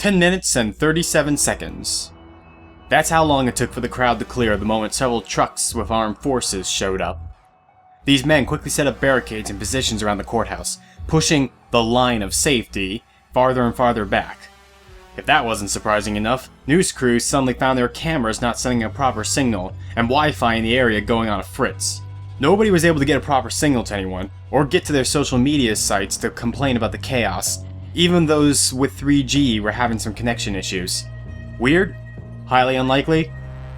10 minutes and 37 seconds. That's how long it took for the crowd to clear the moment several trucks with armed forces showed up. These men quickly set up barricades and positions around the courthouse, pushing the line of safety farther and farther back. If that wasn't surprising enough, news crews suddenly found their cameras not sending a proper signal and Wi-Fi in the area going on a fritz. Nobody was able to get a proper signal to anyone, or get to their social media sites to complain about the chaos. Even those with 3G were having some connection issues. Weird? Highly unlikely?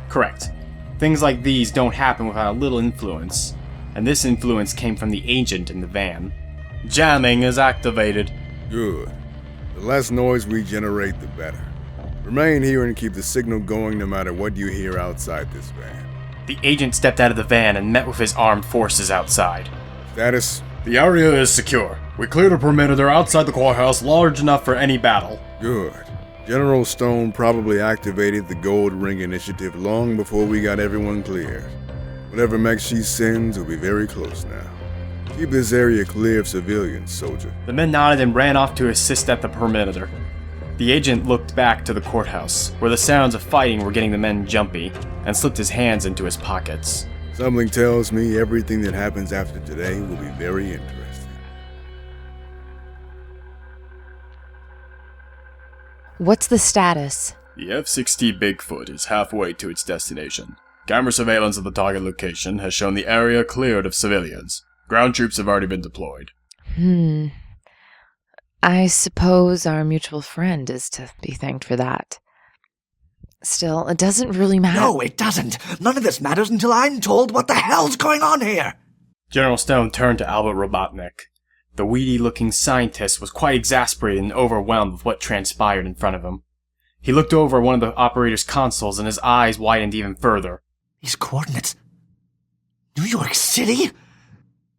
Correct. Things like these don't happen without a little influence, and this influence came from the agent in the van. Jamming is activated. Good. The less noise we generate, the better. Remain here and keep the signal going no matter what you hear outside this van. The agent stepped out of the van and met with his armed forces outside. Status? The area is secure. We cleared a perimeter outside the courthouse large enough for any battle. Good. General Stone probably activated the Gold Ring Initiative long before we got everyone cleared. Whatever mech she sends will be very close now. Keep this area clear of civilians, soldier. The men nodded and ran off to assist at the perimeter. The agent looked back to the courthouse, where the sounds of fighting were getting the men jumpy, and slipped his hands into his pockets. Something tells me everything that happens after today will be very interesting. What's the status? The F-60 Bigfoot is halfway to its destination. Camera surveillance of the target location has shown the area cleared of civilians. Ground troops have already been deployed. I suppose our mutual friend is to be thanked for that. Still, it doesn't really matter. No, it doesn't. None of this matters until I'm told what the hell's going on here. General Stone turned to Albert Robotnik. The weedy-looking scientist was quite exasperated and overwhelmed with what transpired in front of him. He looked over one of the operator's consoles and his eyes widened even further. These coordinates... New York City?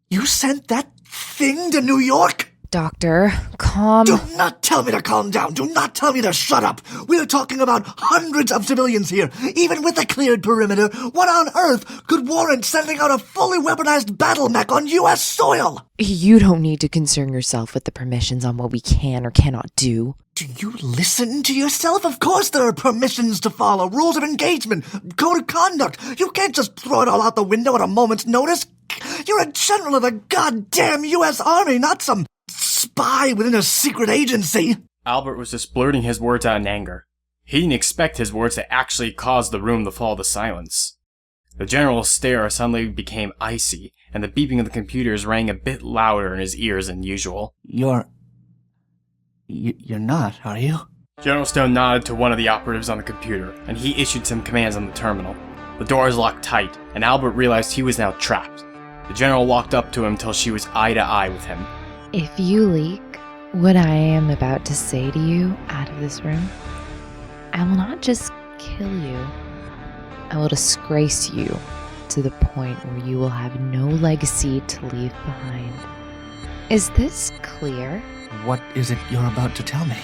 You sent that thing to New York? Doctor, calm... Do not tell me to calm down. Do not tell me to shut up. We're talking about hundreds of civilians here. Even with the cleared perimeter, what on earth could warrant sending out a fully weaponized battle mech on U.S. soil? You don't need to concern yourself with the permissions on what we can or cannot do. Do you listen to yourself? Of course there are permissions to follow, rules of engagement, code of conduct. You can't just throw it all out the window at a moment's notice. You're a general of the goddamn U.S. Army, not some spy within a secret agency. Albert was just blurting his words out in anger. He didn't expect his words to actually cause the room to fall to silence. The general's stare suddenly became icy, and the beeping of the computers rang a bit louder in his ears than usual. You're not, are you? General Stone nodded to one of the operatives on the computer, and he issued some commands on the terminal. The doors locked tight, and Albert realized he was now trapped. The general walked up to him till she was eye to eye with him. If you leak what I am about to say to you out of this room, I will not just kill you, I will disgrace you to the point where you will have no legacy to leave behind. Is this clear? What is it you're about to tell me?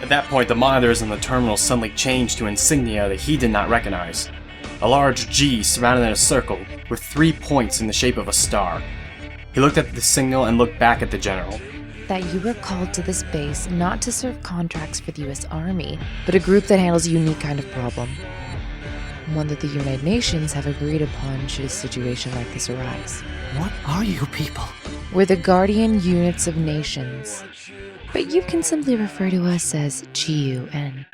At that point, the monitors in the terminal suddenly changed to insignia that he did not recognize. A large G surrounded in a circle, with 3 points in the shape of a star. He looked at the signal and looked back at the general. That you were called to this base not to serve contracts for the U.S. Army, but a group that handles a unique kind of problem. One that the United Nations have agreed upon should a situation like this arise. What are you people? We're the guardian units of nations, but you can simply refer to us as GUN.